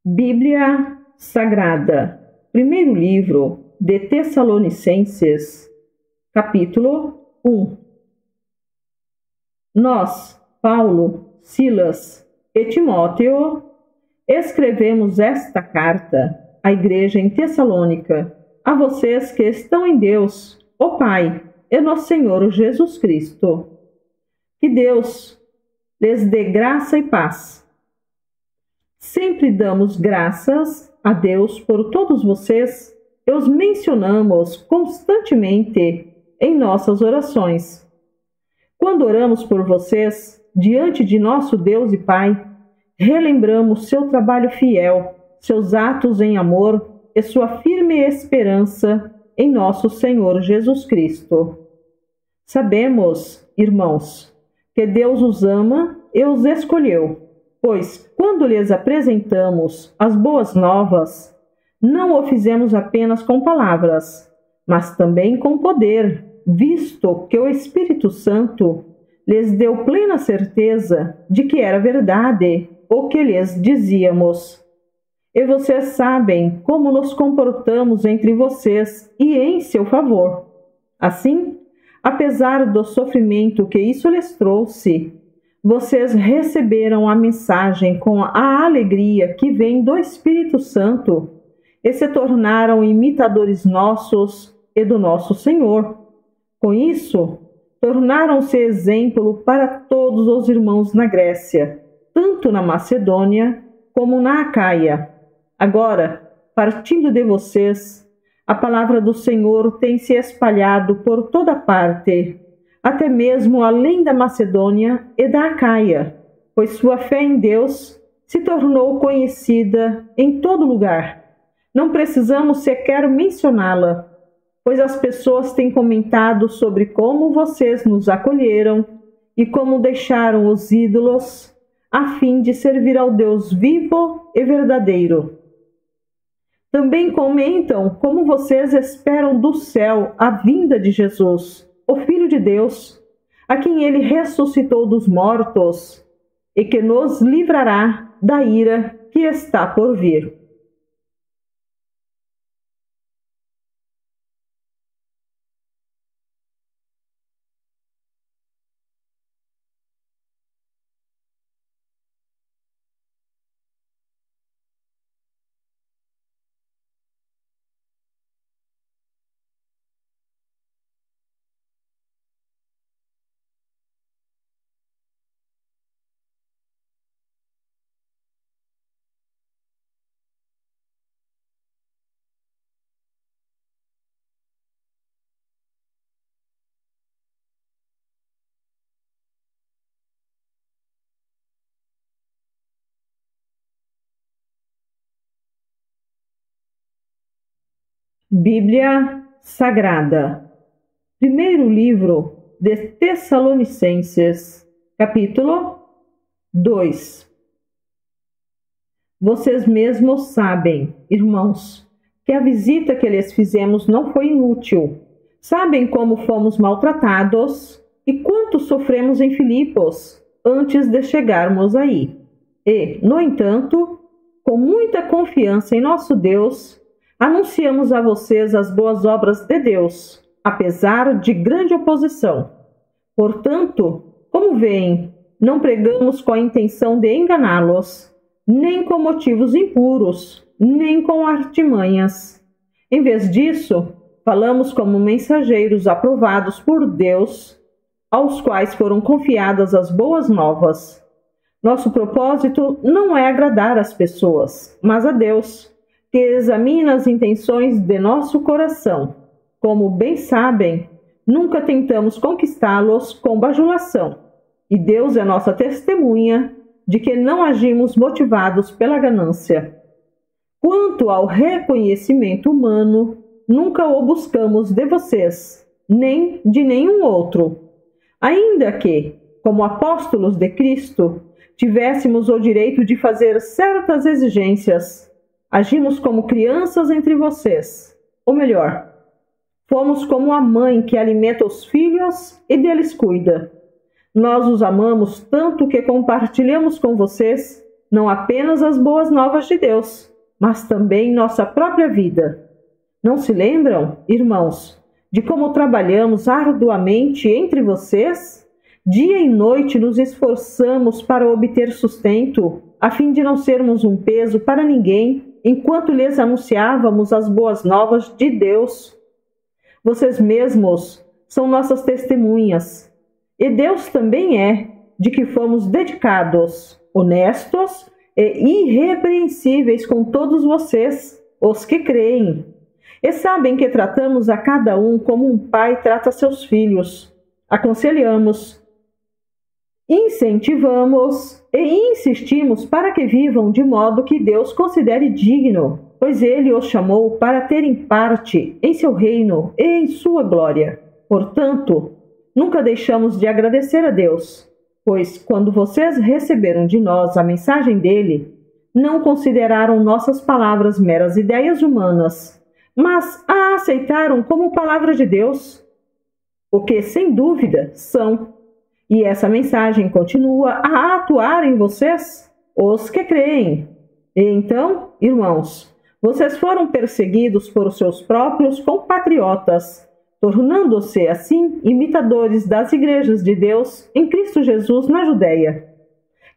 Bíblia Sagrada, primeiro livro de Tessalonicenses, capítulo 1. Nós, Paulo, Silas e Timóteo, escrevemos esta carta à igreja em Tessalônica, a vocês que estão em Deus, o Pai, e no Senhor Jesus Cristo. Que Deus lhes dê graça e paz. Sempre damos graças a Deus por todos vocês e os mencionamos constantemente em nossas orações. Quando oramos por vocês, diante de nosso Deus e Pai, relembramos seu trabalho fiel, seus atos em amor e sua firme esperança em nosso Senhor Jesus Cristo. Sabemos, irmãos, que Deus os ama e os escolheu, pois, quando lhes apresentamos as boas novas, não o fizemos apenas com palavras, mas também com poder, visto que o Espírito Santo lhes deu plena certeza de que era verdade o que lhes dizíamos. E vocês sabem como nos comportamos entre vocês e em seu favor. Assim, apesar do sofrimento que isso lhes trouxe, vocês receberam a mensagem com a alegria que vem do Espírito Santo e se tornaram imitadores nossos e do nosso Senhor. Com isso, tornaram-se exemplo para todos os irmãos na Grécia, tanto na Macedônia como na Acaia. Agora, partindo de vocês, a palavra do Senhor tem se espalhado por toda parte, até mesmo além da Macedônia e da Acaia, pois sua fé em Deus se tornou conhecida em todo lugar. Não precisamos sequer mencioná-la, pois as pessoas têm comentado sobre como vocês nos acolheram e como deixaram os ídolos a fim de servir ao Deus vivo e verdadeiro. Também comentam como vocês esperam do céu a vinda de Jesus, o Filho de Deus, a quem ele ressuscitou dos mortos e que nos livrará da ira que está por vir. Bíblia Sagrada, primeiro livro de Tessalonicenses, capítulo 2. Vocês mesmos sabem, irmãos, que a visita que lhes fizemos não foi inútil. Sabem como fomos maltratados e quanto sofremos em Filipos antes de chegarmos aí. E, no entanto, com muita confiança em nosso Deus, anunciamos a vocês as boas obras de Deus, apesar de grande oposição. Portanto, como veem, não pregamos com a intenção de enganá-los, nem com motivos impuros, nem com artimanhas. Em vez disso, falamos como mensageiros aprovados por Deus, aos quais foram confiadas as boas novas. Nosso propósito não é agradar as pessoas, mas a Deus, que examina as intenções de nosso coração. Como bem sabem, nunca tentamos conquistá-los com bajulação, e Deus é nossa testemunha de que não agimos motivados pela ganância. Quanto ao reconhecimento humano, nunca o buscamos de vocês, nem de nenhum outro. Ainda que, como apóstolos de Cristo, tivéssemos o direito de fazer certas exigências, agimos como crianças entre vocês, ou melhor, fomos como a mãe que alimenta os filhos e deles cuida. Nós os amamos tanto que compartilhamos com vocês não apenas as boas novas de Deus, mas também nossa própria vida. Não se lembram, irmãos, de como trabalhamos arduamente entre vocês? Dia e noite nos esforçamos para obter sustento, a fim de não sermos um peso para ninguém, enquanto lhes anunciávamos as boas novas de Deus. Vocês mesmos são nossas testemunhas, e Deus também é, de que fomos dedicados, honestos e irrepreensíveis com todos vocês, os que creem. E sabem que tratamos a cada um como um pai trata seus filhos. Aconselhamos, incentivamos e insistimos para que vivam de modo que Deus considere digno, pois Ele os chamou para terem parte em seu reino e em sua glória. Portanto, nunca deixamos de agradecer a Deus, pois quando vocês receberam de nós a mensagem dele, não consideraram nossas palavras meras ideias humanas, mas a aceitaram como palavra de Deus, o que, sem dúvida, são. E essa mensagem continua a atuar em vocês, os que creem. E então, irmãos, vocês foram perseguidos por seus próprios compatriotas, tornando-se assim imitadores das igrejas de Deus em Cristo Jesus na Judéia,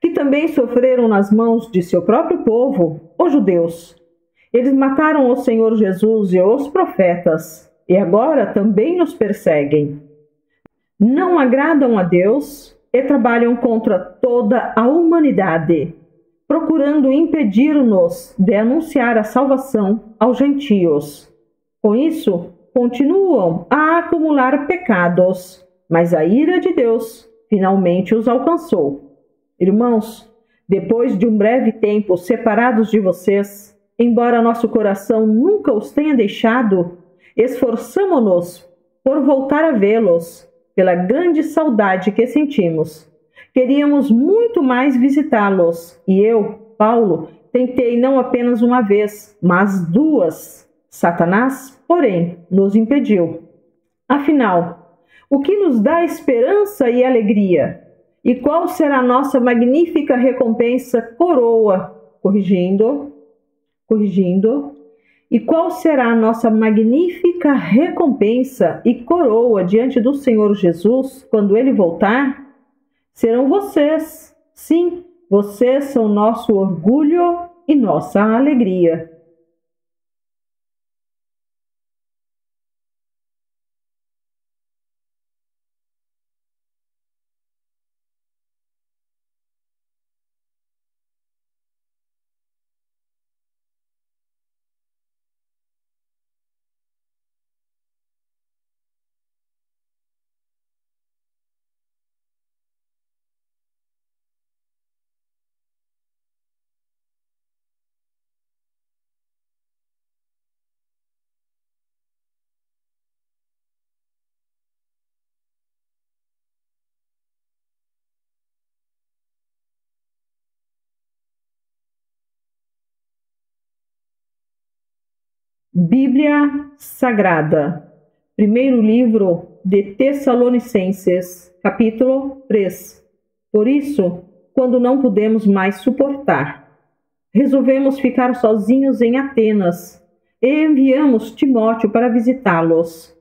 que também sofreram nas mãos de seu próprio povo, os judeus. Eles mataram o Senhor Jesus e os profetas, e agora também nos perseguem. Não agradam a Deus e trabalham contra toda a humanidade, procurando impedir-nos de anunciar a salvação aos gentios. Com isso, continuam a acumular pecados, mas a ira de Deus finalmente os alcançou. Irmãos, depois de um breve tempo separados de vocês, embora nosso coração nunca os tenha deixado, esforçamo-nos por voltar a vê-los, pela grande saudade que sentimos. Queríamos muito mais visitá-los, e eu, Paulo, tentei não apenas uma vez, mas 2. Satanás, porém, nos impediu. Afinal, o que nos dá esperança e alegria? E qual será a nossa magnífica recompensa, coroa? Corrigindo. E qual será a nossa magnífica recompensa e coroa diante do Senhor Jesus quando Ele voltar? Serão vocês. Sim, vocês são nosso orgulho e nossa alegria. Bíblia Sagrada, primeiro livro de Tessalonicenses, capítulo 3. Por isso, quando não pudemos mais suportar, resolvemos ficar sozinhos em Atenas e enviamos Timóteo para visitá-los.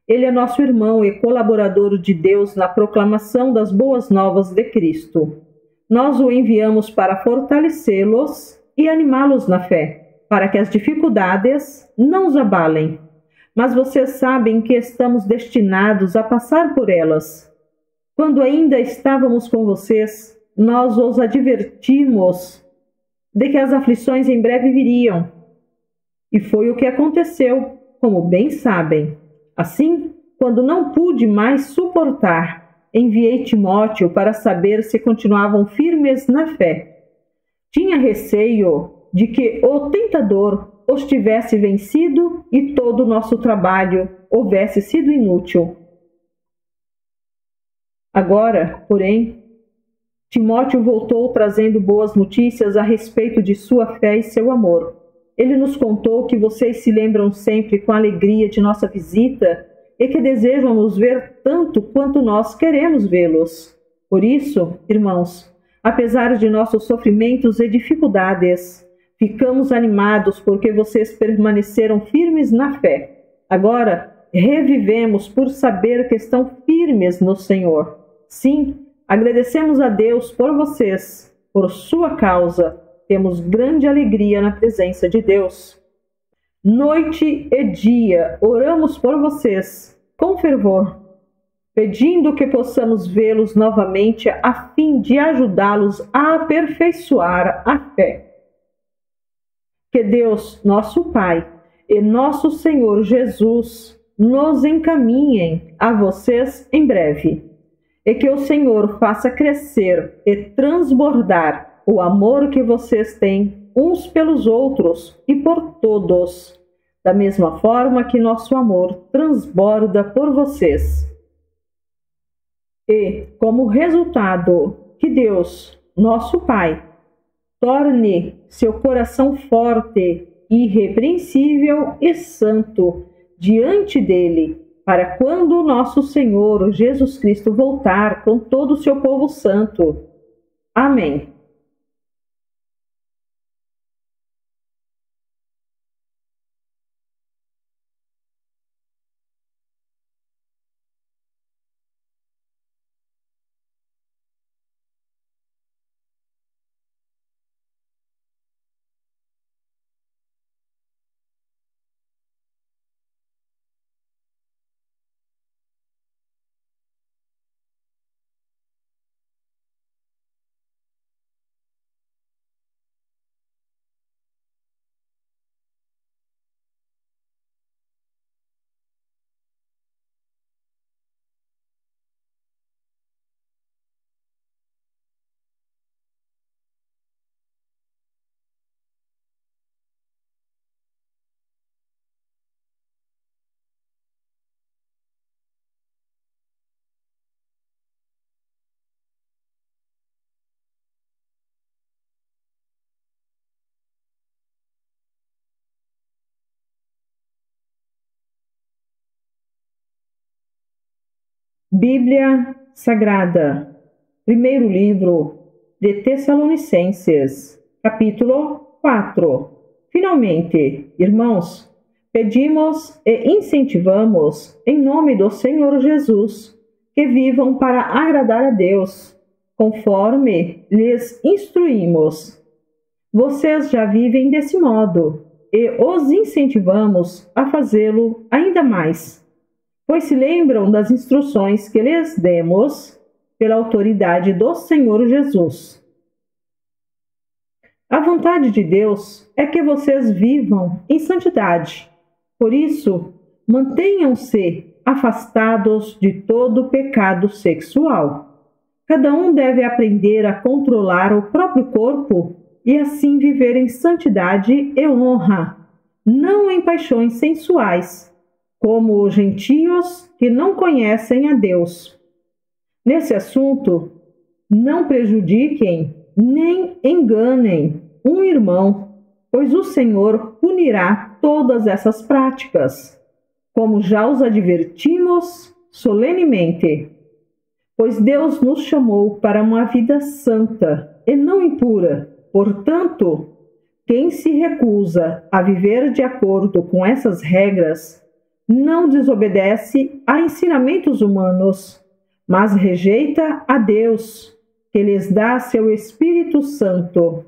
Ele é nosso irmão e colaborador de Deus na proclamação das boas novas de Cristo. Nós o enviamos para fortalecê-los e animá-los na fé, para que as dificuldades não os abalem. Mas vocês sabem que estamos destinados a passar por elas. Quando ainda estávamos com vocês, nós os advertimos de que as aflições em breve viriam. E foi o que aconteceu, como bem sabem. Assim, quando não pude mais suportar, enviei Timóteo para saber se continuavam firmes na fé. Tinha receio de que o tentador os tivesse vencido e todo o nosso trabalho houvesse sido inútil. Agora, porém, Timóteo voltou trazendo boas notícias a respeito de sua fé e seu amor. Ele nos contou que vocês se lembram sempre com alegria de nossa visita e que desejam nos ver tanto quanto nós queremos vê-los. Por isso, irmãos, apesar de nossos sofrimentos e dificuldades. Ficamos animados porque vocês permaneceram firmes na fé. Agora, revivemos por saber que estão firmes no Senhor. Sim, agradecemos a Deus por vocês, por sua causa. Temos grande alegria na presença de Deus. Noite e dia, oramos por vocês, com fervor, pedindo que possamos vê-los novamente a fim de ajudá-los a aperfeiçoar a fé. Que Deus, nosso Pai, e nosso Senhor Jesus nos encaminhem a vocês em breve, e que o Senhor faça crescer e transbordar o amor que vocês têm uns pelos outros e por todos, da mesma forma que nosso amor transborda por vocês. E, como resultado, que Deus, nosso Pai, torne seu coração forte, irrepreensível e santo diante dele, para quando nosso Senhor Jesus Cristo voltar com todo o seu povo santo. Amém. Bíblia Sagrada, primeiro livro de Tessalonicenses, capítulo 4. Finalmente, irmãos, pedimos e incentivamos, em nome do Senhor Jesus, que vivam para agradar a Deus, conforme lhes instruímos. Vocês já vivem desse modo, e os incentivamos a fazê-lo ainda mais, pois se lembram das instruções que lhes demos pela autoridade do Senhor Jesus. A vontade de Deus é que vocês vivam em santidade. Por isso, mantenham-se afastados de todo pecado sexual. Cada um deve aprender a controlar o próprio corpo e assim viver em santidade e honra, não em paixões sensuais, como os gentios que não conhecem a Deus. Nesse assunto, não prejudiquem nem enganem um irmão, pois o Senhor punirá todas essas práticas, como já os advertimos solenemente. Pois Deus nos chamou para uma vida santa e não impura. Portanto, quem se recusa a viver de acordo com essas regras não desobedece a ensinamentos humanos, mas rejeita a Deus, que lhes dá seu Espírito Santo.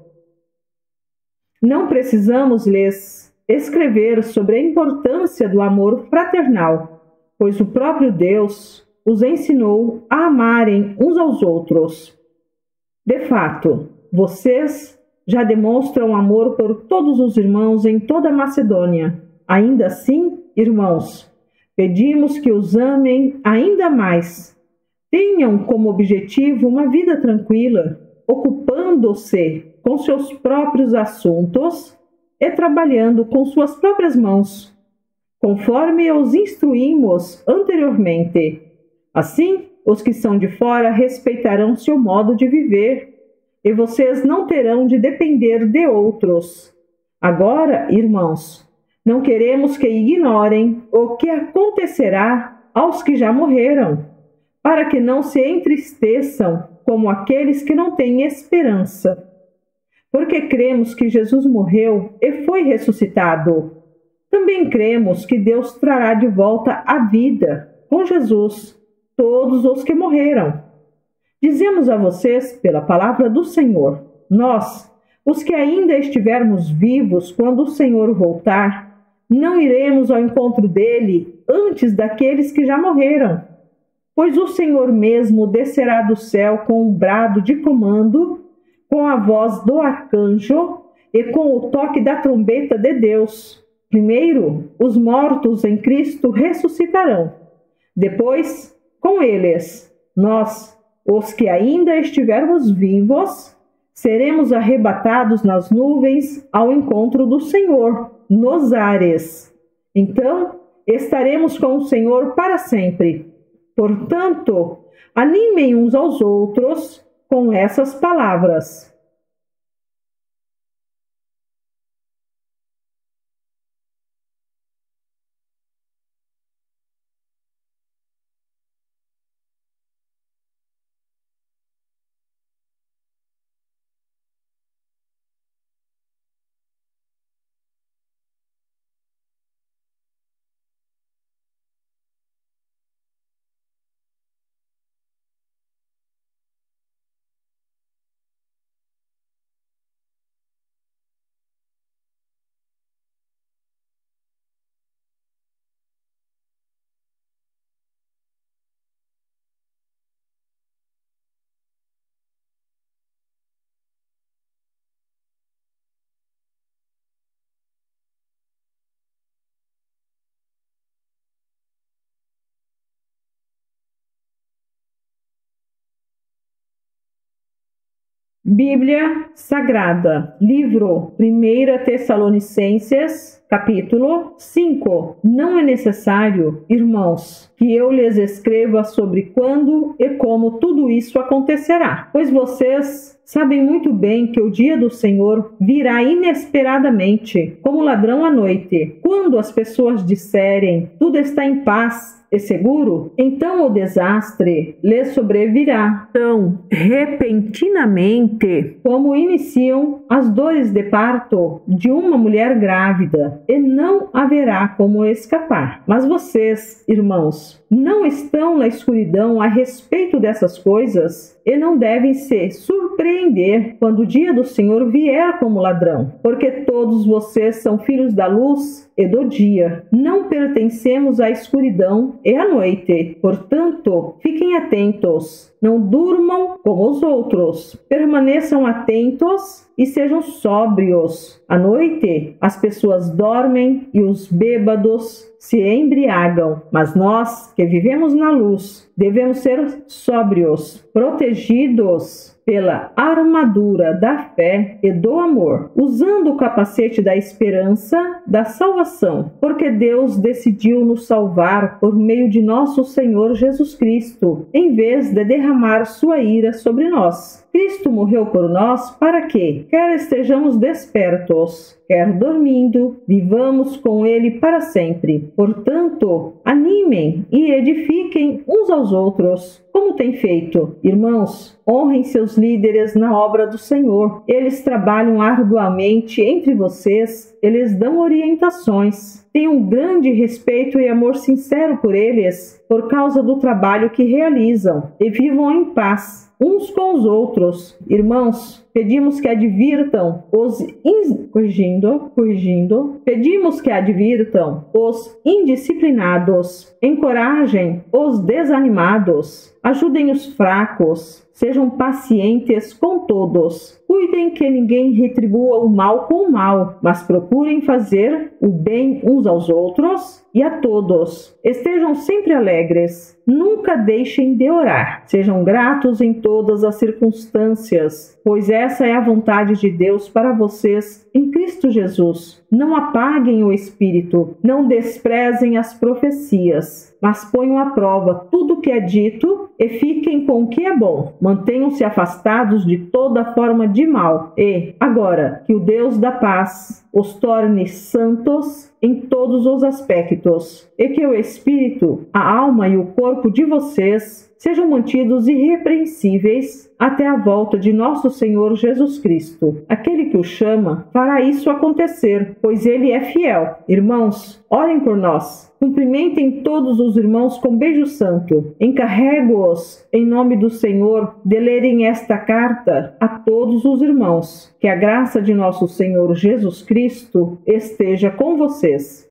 Não precisamos lhes escrever sobre a importância do amor fraternal, pois o próprio Deus os ensinou a amarem uns aos outros. De fato, vocês já demonstram amor por todos os irmãos em toda a Macedônia. Ainda assim, irmãos, pedimos que os amem ainda mais. Tenham como objetivo uma vida tranquila, ocupando-se com seus próprios assuntos e trabalhando com suas próprias mãos, conforme os instruímos anteriormente. Assim, os que são de fora respeitarão seu modo de viver, e vocês não terão de depender de outros. Agora, irmãos, não queremos que ignorem o que acontecerá aos que já morreram, para que não se entristeçam como aqueles que não têm esperança. Porque cremos que Jesus morreu e foi ressuscitado. Também cremos que Deus trará de volta à vida, com Jesus, todos os que morreram. Dizemos a vocês, pela palavra do Senhor, nós, os que ainda estivermos vivos quando o Senhor voltar, não iremos ao encontro dele antes daqueles que já morreram. Pois o Senhor mesmo descerá do céu com um brado de comando, com a voz do arcanjo e com o toque da trombeta de Deus. Primeiro, os mortos em Cristo ressuscitarão. Depois, com eles, nós, os que ainda estivermos vivos, seremos arrebatados nas nuvens ao encontro do Senhor, nos ares. Então, estaremos com o Senhor para sempre. Portanto, animem uns aos outros com essas palavras. Bíblia Sagrada, livro 1 Tessalonicenses, capítulo 5. Não é necessário, irmãos, que eu lhes escreva sobre quando e como tudo isso acontecerá, pois vocês sabem muito bem que o dia do Senhor virá inesperadamente, como ladrão à noite. Quando as pessoas disserem, tudo está em paz e seguro, então o desastre lhes sobrevirá tão repentinamente como iniciam as dores de parto de uma mulher grávida, e não haverá como escapar. Mas vocês, irmãos, não estão na escuridão a respeito dessas coisas e não devem se surpreender quando o dia do Senhor vier como ladrão, porque todos vocês são filhos da luz e do dia. Não pertencemos à escuridão e à noite. Portanto, fiquem atentos. Não durmam como os outros. Permaneçam atentos e sejam sóbrios. À noite, as pessoas dormem e os bêbados se embriagam. Mas nós, que vivemos na luz, devemos ser sóbrios, protegidos pela armadura da fé e do amor, usando o capacete da esperança da salvação, porque Deus decidiu nos salvar por meio de nosso Senhor Jesus Cristo, em vez de derramar sua ira sobre nós. Cristo morreu por nós para que, quer estejamos despertos, quer dormindo, vivamos com Ele para sempre. Portanto, animem e edifiquem uns aos outros, como tem feito. Irmãos, honrem seus líderes na obra do Senhor. Eles trabalham arduamente entre vocês, eles dão orientações. Tenham grande respeito e amor sincero por eles, por causa do trabalho que realizam, e vivam em paz uns com os outros. Irmãos, pedimos que advirtam os pedimos que advirtam os indisciplinados, encorajem os desanimados, ajudem os fracos, sejam pacientes com todos. Cuidem que ninguém retribua o mal com o mal, mas procurem fazer o bem uns aos outros e a todos. Estejam sempre alegres, nunca deixem de orar. Sejam gratos em todas as circunstâncias, pois essa é a vontade de Deus para vocês em Cristo Jesus. Não apaguem o Espírito, não desprezem as profecias, mas ponham à prova tudo o que é dito e fiquem com o que é bom. Mantenham-se afastados de toda forma de mal. E, agora, que o Deus da paz os torne santos em todos os aspectos, e que o espírito, a alma e o corpo de vocês sejam mantidos irrepreensíveis até a volta de nosso Senhor Jesus Cristo. Aquele que o chama fará isso acontecer, pois ele é fiel. Irmãos, orem por nós. Cumprimentem todos os irmãos com beijo santo. Encarrego-os, em nome do Senhor, de lerem esta carta a todos os irmãos. Que a graça de nosso Senhor Jesus Cristo esteja com vocês.